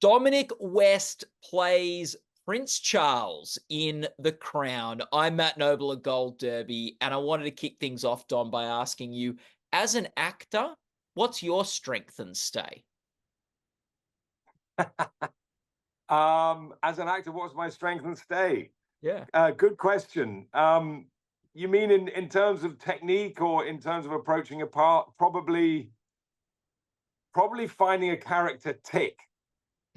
Dominic West plays Prince Charles in The Crown. I'm Matt Noble of Gold Derby, and I wanted to kick things off, Dom, by asking you, as an actor, what's your strength and stay? As an actor, what's my strength and stay? Yeah. Good question. You mean in terms of technique or in terms of approaching a part? Probably finding a character tick.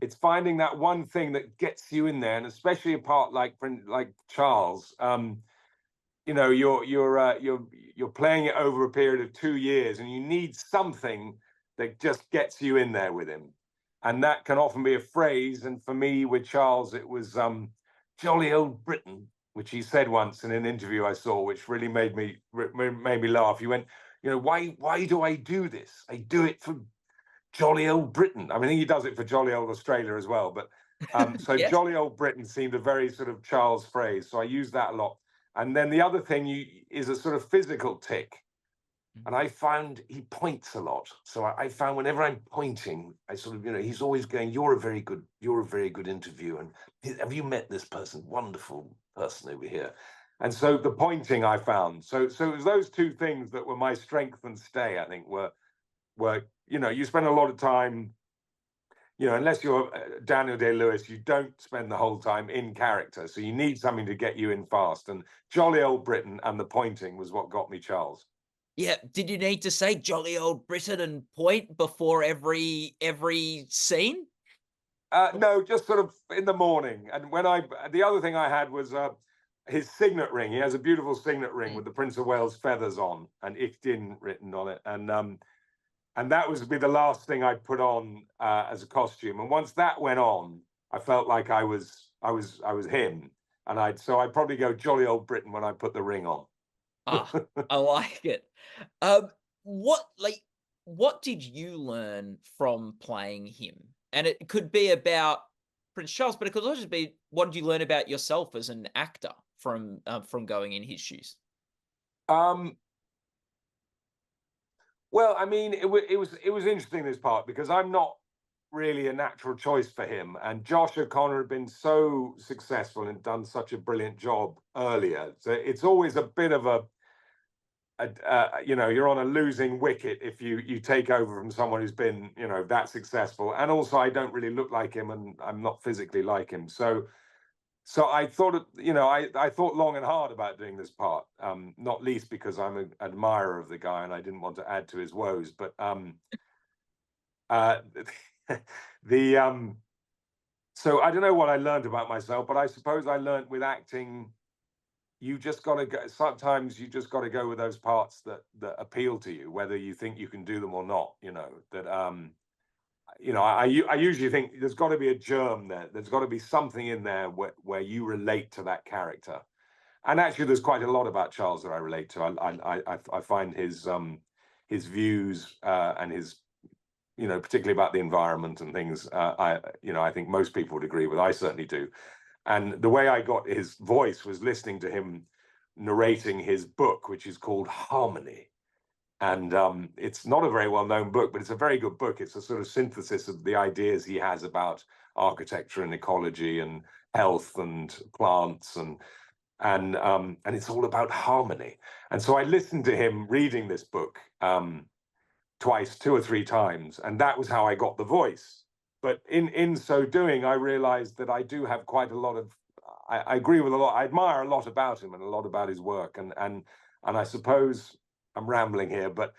It's finding that one thing that gets you in there, and especially a part like Charles. You're playing it over a period of 2 years, and you need something that just gets you in there with him, and that can often be a phrase. And for me, with Charles, it was "jolly old Britain," which he said once in an interview I saw, which really made me laugh. He went, why do I do this? I do it for jolly old Britain. I mean, I think he does it for jolly old Australia as well. But so Yes. jolly old Britain seemed a very sort of Charles phrase. So I use that a lot. And then the other thing is a sort of physical tick. And I found he points a lot. So I found whenever I'm pointing, I sort of, he's always going, you're a very good interview. And have you met this person? Wonderful person over here. And so the pointing I found. So it was those two things that were my strength and stay, I think, were you spend a lot of time, unless you're Daniel Day-Lewis, you don't spend the whole time in character. So you need something to get you in fast. And jolly old Britain and the pointing was what got me Charles. Yeah. Did you need to say jolly old Britain and point before every scene? No, just sort of in the morning. And the other thing I had was his signet ring. He has a beautiful signet ring with the Prince of Wales feathers on and Ich Din written on it. And that was be the last thing I'd put on as a costume. And once that went on, I felt like I was him. And I'd probably go jolly old Britain when I put the ring on. Ah, I like it. Um, what did you learn from playing him? And it could be about Prince Charles, but it could also be what did you learn about yourself as an actor from going in his shoes? Um, well, I mean, it was interesting, this part, because I'm not really a natural choice for him. And Josh O'Connor had been so successful and done such a brilliant job earlier. So it's always a bit of you're on a losing wicket if you take over from someone who's been, that successful. And also, I don't really look like him, and I'm not physically like him. So I thought, I thought long and hard about doing this part, not least because I'm an admirer of the guy and I didn't want to add to his woes. But uh, the so I don't know what I learned about myself, but I suppose I learned with acting, you just got to go. Sometimes you just got to go with those parts that appeal to you, whether you think you can do them or not. I usually think there's got to be a germ there. There's got to be something in there where you relate to that character. And actually, there's quite a lot about Charles that I relate to. I find his views and his, particularly about the environment and things. I think most people would agree with. I certainly do. And the way I got his voice was listening to him narrating his book, which is called Harmony. And it's not a very well-known book, but it's a very good book. It's a sort of synthesis of the ideas he has about architecture and ecology and health and plants and it's all about harmony. And so I listened to him reading this book twice, 2 or 3 times, and that was how I got the voice. But in so doing, I realized that I do have quite a lot of. I agree with a lot. I admire a lot about him and a lot about his work, and I suppose. I'm rambling here, but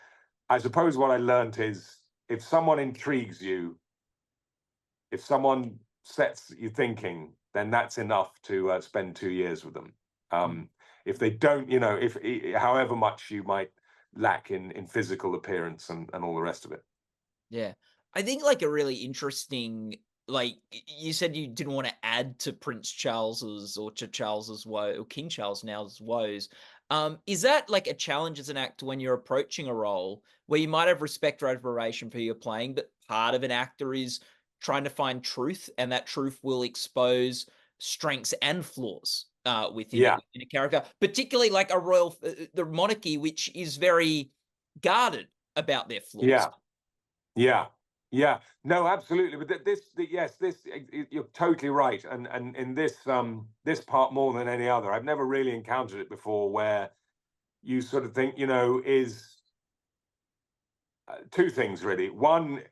I suppose what I learned is if someone intrigues you, if someone sets you thinking, then that's enough to spend 2 years with them. If they don't, if however much you might lack in physical appearance and all the rest of it. Yeah. I think like a really interesting you said you didn't want to add to Prince Charles's or to Charles's woe or King Charles now's woes. Is that like a challenge as an actor when you're approaching a role where you might have respect or admiration for who you're playing, but part of an actor is trying to find truth, and that truth will expose strengths and flaws Yeah, within a character, particularly like a the monarchy, which is very guarded about their flaws. yeah, yeah. Yeah, no, absolutely. But yes, you're totally right. And in this part more than any other, I've never really encountered it before, where you sort of think, is two things really. One,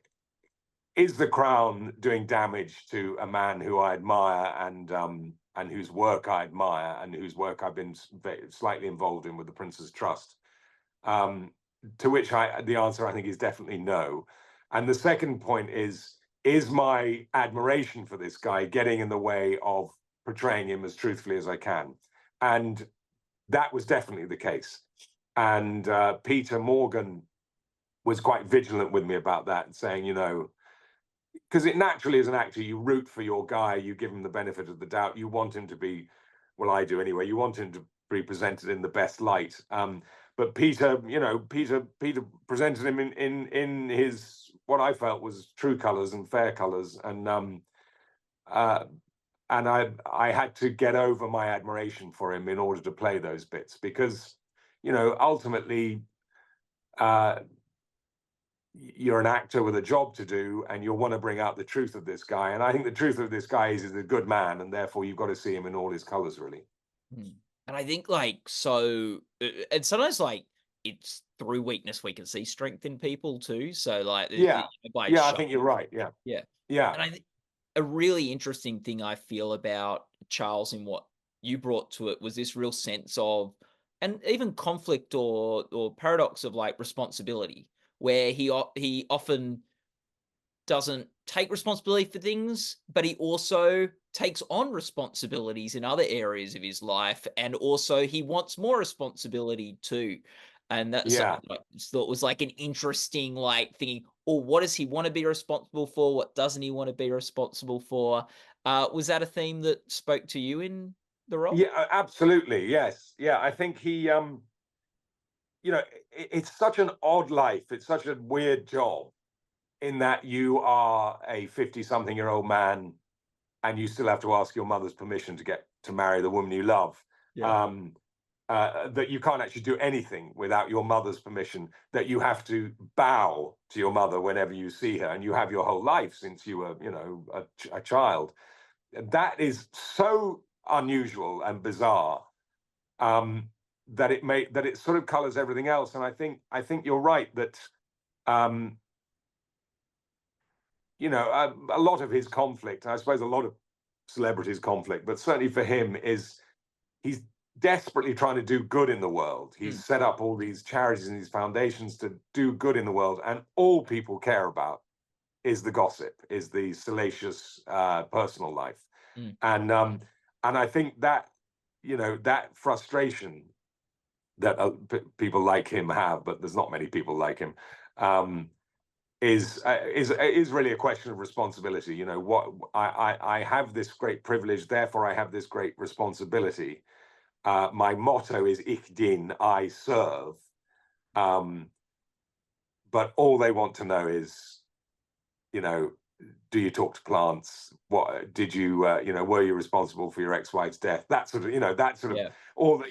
is the crown doing damage to a man who I admire, and whose work I admire, and whose work I've been slightly involved in with the Prince's Trust? Um, to which the answer, I think, is definitely no. And the second point is my admiration for this guy getting in the way of portraying him as truthfully as I can? And that was definitely the case. And Peter Morgan was quite vigilant with me about that, saying, because it naturally, as an actor, you root for your guy, you give him the benefit of the doubt, you want him to be, well, I do anyway, you want him to be presented in the best light. But Peter, Peter presented him in his, what I felt was true colors and fair colors, uh, and I had to get over my admiration for him in order to play those bits, because ultimately, uh, you're an actor with a job to do, and you'll want to bring out the truth of this guy. And I think the truth of this guy is he's a good man, and therefore you've got to see him in all his colors, really. Mm. And I think and sometimes it's through weakness we can see strength in people too. So Yeah, by yeah, I showing, think you're right. Yeah, yeah. yeah, And I think a really interesting thing I feel about Charles and what you brought to it was this real sense of, and even conflict or paradox of responsibility, where he often doesn't take responsibility for things, but he also takes on responsibilities in other areas of his life, and also he wants more responsibility too. And that's yeah. something that I just thought was an interesting thinking, or what does he want to be responsible for? What doesn't he want to be responsible for? Was that a theme that spoke to you in the role? Yeah, absolutely. Yes. Yeah, I think he it's such an odd life. It's such a weird job, in that you are a 50-something-year-old man, and you still have to ask your mother's permission to get to marry the woman you love. Yeah. Um, that you can't actually do anything without your mother's permission, that you have to bow to your mother whenever you see her, and you have your whole life since you were, a child. That is so unusual and bizarre, um, that it sort of colors everything else. And I think you're right that, um, a lot of his conflict, I suppose a lot of celebrities' conflict, but certainly for him, is he's desperately trying to do good in the world. He's Mm, set up all these charities and these foundations to do good in the world, and all people care about is the gossip, is the salacious personal life. mm. And I think that, that frustration that people like him have, but there's not many people like him. Um, is really a question of responsibility. What I have this great privilege, therefore I have this great responsibility. My motto is "Ich dien," I serve. Um, but all they want to know is, you know, do you talk to plants? What did you, were you responsible for your ex-wife's death? That sort of, Yeah. all the,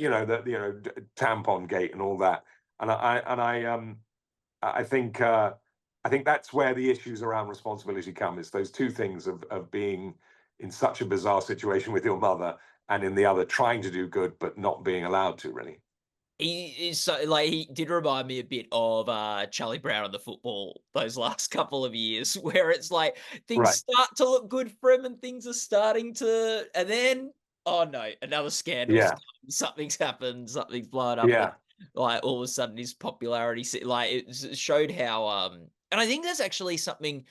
tampon gate and all that. And I think, I think that's where the issues around responsibility come. It's those two things of being in such a bizarre situation with your mother, and in the other trying to do good but not being allowed to, really. He is so he did remind me a bit of, Charlie Brown on the football those last couple of years, where it's things Right. start to look good for him and things are starting to, and then, oh no, another scandal's Yeah. come, something's happened, something's blown up, and Yeah. all of a sudden his popularity it showed how, and I think there's actually something,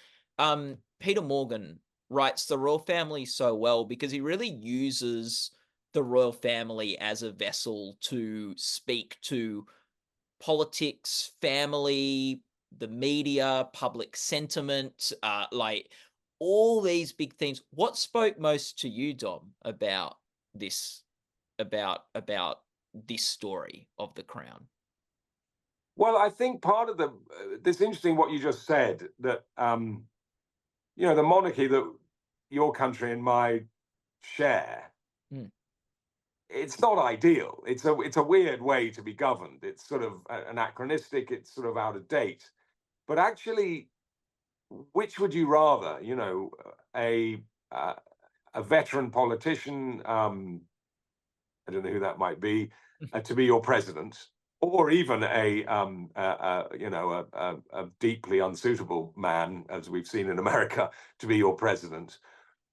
Peter Morgan writes the royal family so well because he really uses the royal family as a vessel to speak to politics, family, the media, public sentiment, all these big themes. What spoke most to you, Dom, about this about this story of the crown? Well, I think part of this interesting what you just said, that the monarchy that your country and my share, Mm, it's not ideal. It's a weird way to be governed. It's sort of anachronistic. It's sort of out of date. But actually, which would you rather? You know, a uh, a veteran politician, I don't know who that might be, to be your president, or even you know, a deeply unsuitable man, as we've seen in America, to be your president,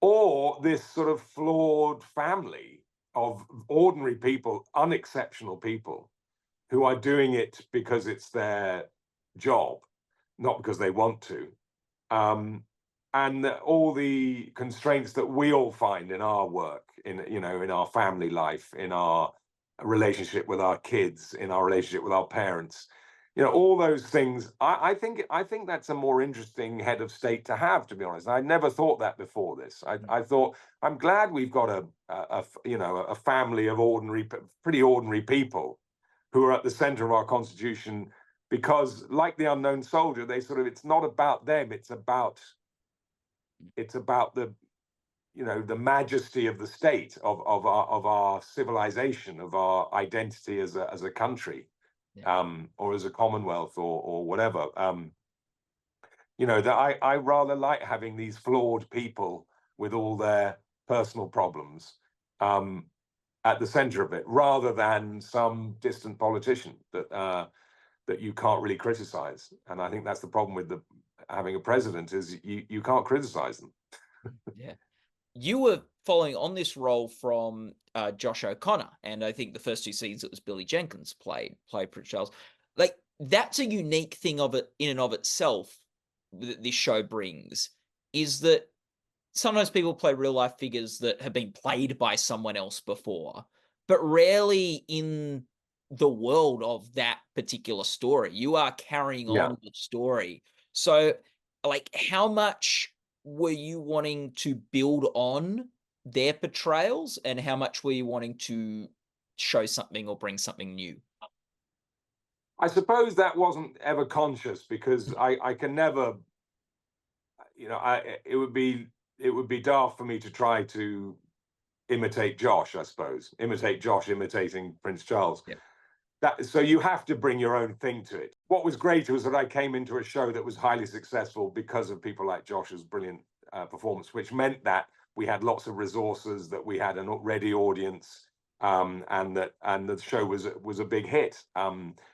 or this sort of flawed family of ordinary people, unexceptional people, who are doing it because it's their job, not because they want to. And all the constraints that we all find in our work, in, you know, in our family life, in our relationship with our kids, in our relationship with our parents, you know, all those things. I think that's a more interesting head of state to have, to be honest. I never thought that before this. I thought, I'm glad we've got you know, a family of ordinary, pretty ordinary people who are at the center of our constitution, because, like the unknown soldier, they sort of, it's not about them, it's about the, you know, the majesty of the state, of our civilization, of our identity as a country, Yeah. or as a commonwealth, or whatever. You know, that I rather like having these flawed people with all their personal problems, at the center of it, rather than some distant politician that you can't really criticize. And I think that's the problem with the having a president, is you can't criticize them. Yeah. You were following on this role from Josh O'Connor, and I think the first two seasons it was Billy Jenkins played Prince Charles. Like that's a unique thing of it in and of itself that this show brings is that sometimes people play real life figures that have been played by someone else before, but rarely in the world of that particular story. You are carrying Yeah. on the story. So, like, how much were you wanting to build on their portrayals, and how much were you wanting to show something or bring something new? I suppose that wasn't ever conscious, because I can never, you know, it would be daft for me to try to imitate Josh, I suppose. Imitate Josh imitating Prince Charles. Yep. That, so you have to bring your own thing to it. What was great was that I came into a show that was highly successful because of people like Josh's brilliant performance, which meant that we had lots of resources, that we had an ready audience, and the show was a big hit,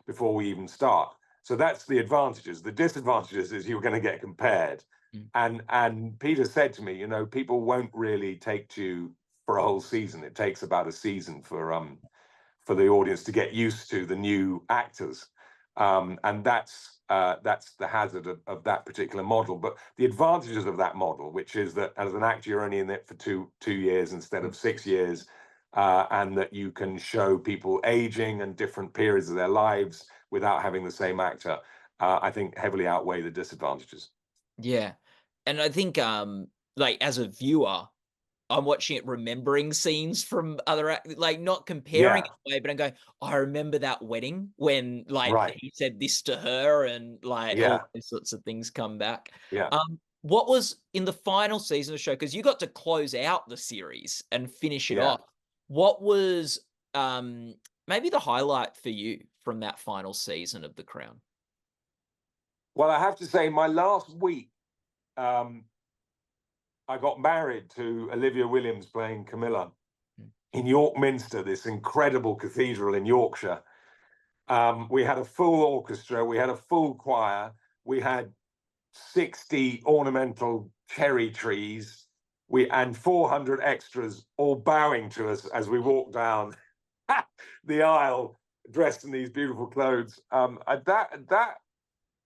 before we even start. So that's the advantages. The disadvantages is you're going to get compared. Mm. And Peter said to me, you know, people won't really take to you for a whole season. It takes about a season for the audience to get used to the new actors, and that's the hazard of that particular model. But the advantages of that model, which is that as an actor you're only in it for two years instead Mm. of 6 years, and that you can show people aging and different periods of their lives without having the same actor, I think heavily outweigh the disadvantages. Yeah. And I think like as a viewer, I'm watching it remembering scenes from other like, not comparing Yeah, it away, but I'm going, "Oh, I remember that wedding when, like, right. he said this to her," and, like, all Yeah, those sorts of things come back. yeah, What was in the final season of the show? Because you got to close out the series and finish it yeah. off. What was, um, maybe the highlight for you from that final season of The Crown? Well, I have to say, my last week, um, I got married to Olivia Williams playing Camilla Mm. in York Minster, this incredible cathedral in Yorkshire. We had a full orchestra, we had a full choir, we had 60 ornamental cherry trees, and 400 extras all bowing to us as we walked down the aisle, dressed in these beautiful clothes.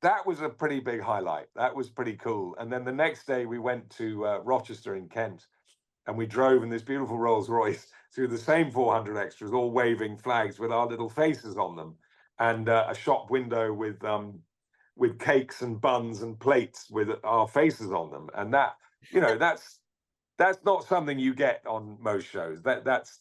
That was a pretty big highlight. That was pretty cool. And then the next day we went to Rochester in Kent, and we drove in this beautiful Rolls Royce through the same 400 extras, all waving flags with our little faces on them, and a shop window with cakes and buns and plates with our faces on them. And that, you know, that's not something you get on most shows. That's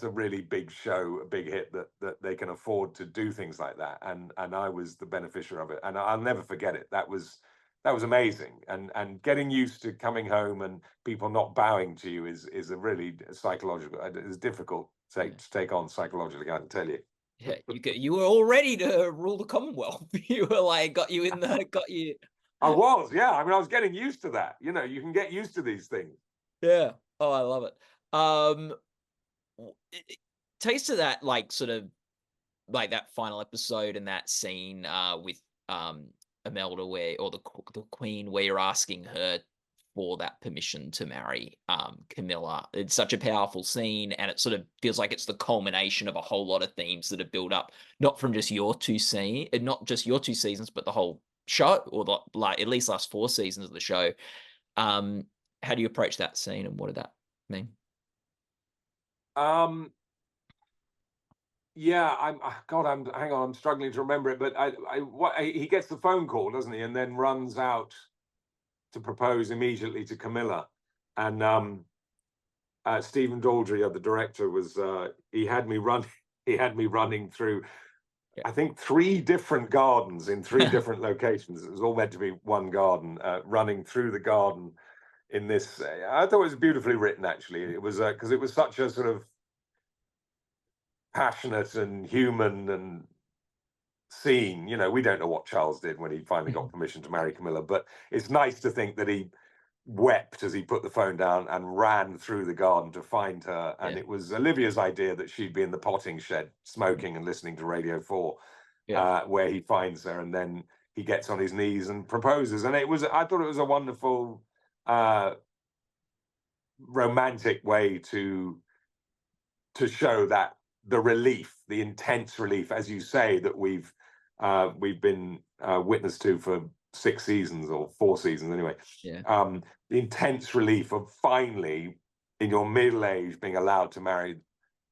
a really big show, a big hit, that they can afford to do things like that. And I was the beneficiary of it, and I'll never forget it. That was amazing. And getting used to coming home and people not bowing to you is a really psychological. It's difficult Yeah. to take on psychologically, I can tell you. Yeah, you were all ready to rule the Commonwealth. You were like, got you in the got you. I was, yeah. I mean, I was getting used to that. You know, you can get used to these things. Yeah. Oh, I love it. Takes to that, like, sort of like that final episode and that scene with Imelda, where, or the queen, where you're asking her for that permission to marry Camilla. It's such a powerful scene, and it sort of feels like it's the culmination of a whole lot of themes that have built up, not from just not just your two seasons, but the whole show, or the, like, at least last 4 seasons of the show. Um, how do you approach that scene, and what did that mean? Um, yeah, God, hang on, I'm struggling to remember it, but he gets the phone call, doesn't he, and then runs out to propose immediately to Camilla, and Stephen Daldry, the director, was he had me run, he had me running through, I think, 3 different gardens in 3 Yeah. different locations. It was all meant to be one garden, running through the garden in this. I thought it was beautifully written, actually. It was because it was such a sort of passionate and human and scene. You know, we don't know what Charles did when he finally got permission to marry Camilla, but it's nice to think that he wept as he put the phone down and ran through the garden to find her. And Yeah. it was Olivia's idea that she'd be in the potting shed smoking and listening to Radio 4, Yeah. where he finds her, and then he gets on his knees and proposes. And I thought it was a wonderful romantic way to show that the relief, the intense relief, as you say, that we've been witness to for 6 seasons or 4 seasons anyway. Yeah. The intense relief of finally, in your middle age, being allowed to marry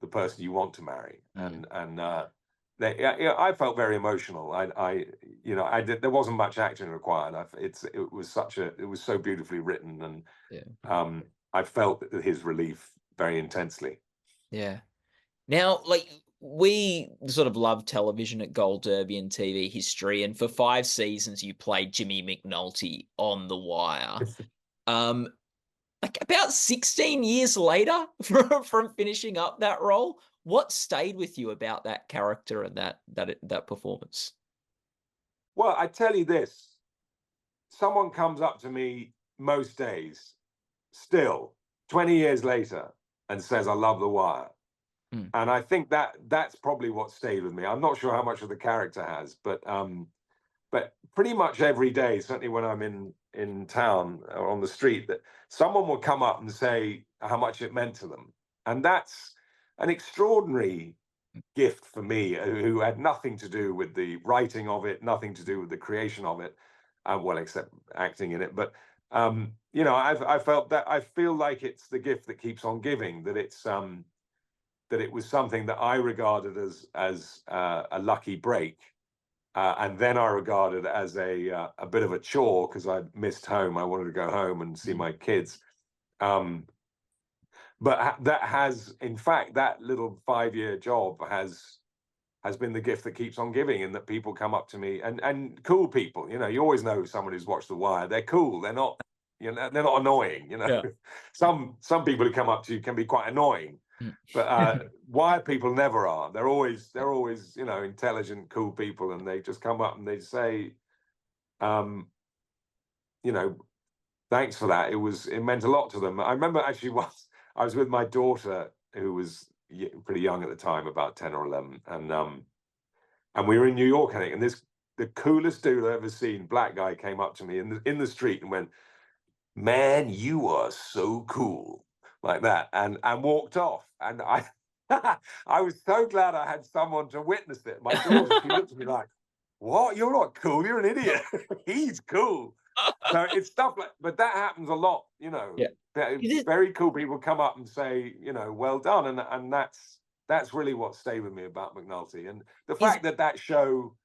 the person you want to marry, I felt very emotional. There wasn't much acting required. It was so beautifully written, and Yeah. I felt his relief very intensely. Yeah. Now, like, we sort of love television at Gold Derby and TV history, and for 5 seasons you played Jimmy McNulty on The Wire. Um, like, about 16 years later from finishing up that role, what stayed with you about that character and that performance? Well, I tell you this, someone comes up to me most days, still, 20 years later, and says, I love The Wire. Mm. And I think that's probably what stayed with me. I'm not sure how much of the character has, but pretty much every day, certainly when I'm in town or on the street, that someone will come up and say how much it meant to them. And that's an extraordinary gift for me, who had nothing to do with the writing of it, nothing to do with the creation of it, well, except acting in it. But I felt that, I feel like it's the gift that keeps on giving. That it was something that I regarded as a lucky break, and then I regarded as a bit of a chore, because I missed home. I wanted to go home and see my kids. But that has, in fact, that little 5-year job has been the gift that keeps on giving, and that people come up to me, and cool people. You know, you always know someone who's watched The Wire. They're cool. They're not, they're not annoying. Yeah. Some people who come up to you can be quite annoying, but Wire people never are. They're always intelligent, cool people, and they just come up and they say, um, you know, thanks for that. It meant a lot to them. I remember actually once I was with my daughter, who was pretty young at the time, about 10 or 11, and we were in New York, I think, and the coolest dude I've ever seen, black guy, came up to me in the street and went, "Man, you are so cool," like that, and walked off. And I I was so glad I had someone to witness it. My daughter, she looked at me like, "What? You're not cool. You're an idiot." He's cool. So it's stuff like, but that happens a lot, Yeah. It is. very cool people come up and say, well done. And that's really what stayed with me about McNulty. And the Is fact that show,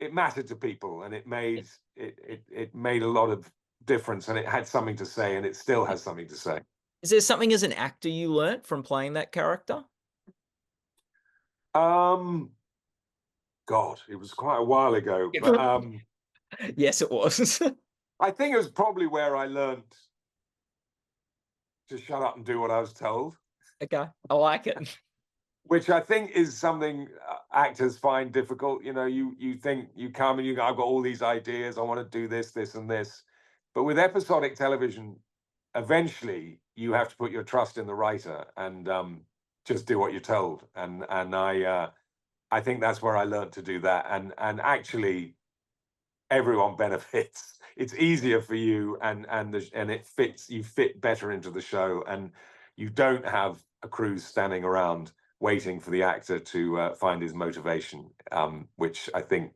it mattered to people, and it made a lot of difference, and it had something to say, and it still has something to say. is there something as an actor you learnt from playing that character? Um, God, it was quite a while ago, but Yes, it was. I think it was probably where I learned to shut up and do what I was told. Okay, I like it. which I think is something actors find difficult. You know, you think you come and you go, I've got all these ideas. I want to do this, this, and this. But with episodic television, eventually you have to put your trust in the writer and just do what you're told. And I think that's where I learned to do that. And actually, everyone benefits. It's easier for you, and it fits. You fit better into the show, and you don't have a crew standing around waiting for the actor to find his motivation, which I think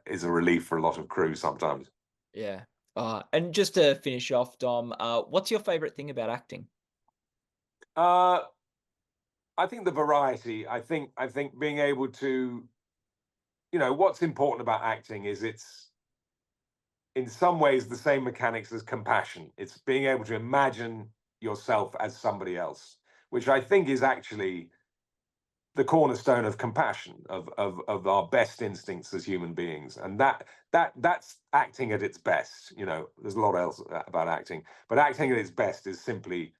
is a relief for a lot of crew sometimes. Yeah. And just to finish off, Dom, what's your favorite thing about acting? Uh, I think the variety. I think being able to, what's important about acting is it's in some ways the same mechanics as compassion. It's being able to imagine yourself as somebody else, which I think is actually the cornerstone of compassion, of our best instincts as human beings. And that's acting at its best. There's a lot else about acting, but acting at its best is simply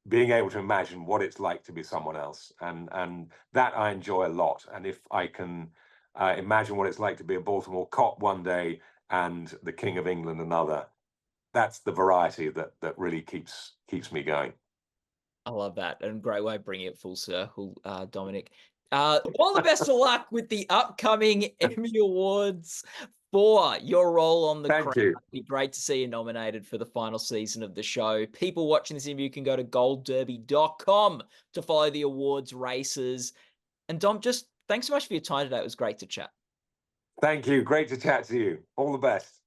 being able to imagine what it's like to be someone else, and that I enjoy a lot. And if I can imagine what it's like to be a Baltimore cop one day and the King of England another, that's the variety that really keeps me going. I love that, and great way of bringing it full circle, Dominic. All the best of luck with the upcoming Emmy Awards for your role on The Thank Crown. you. It'd be great to see you nominated for the final season of the show. People watching this interview can go to goldderby.com to follow the awards races. And Dom, just thanks so much for your time today. It was great to chat. Thank you. Great to chat to you. All the best.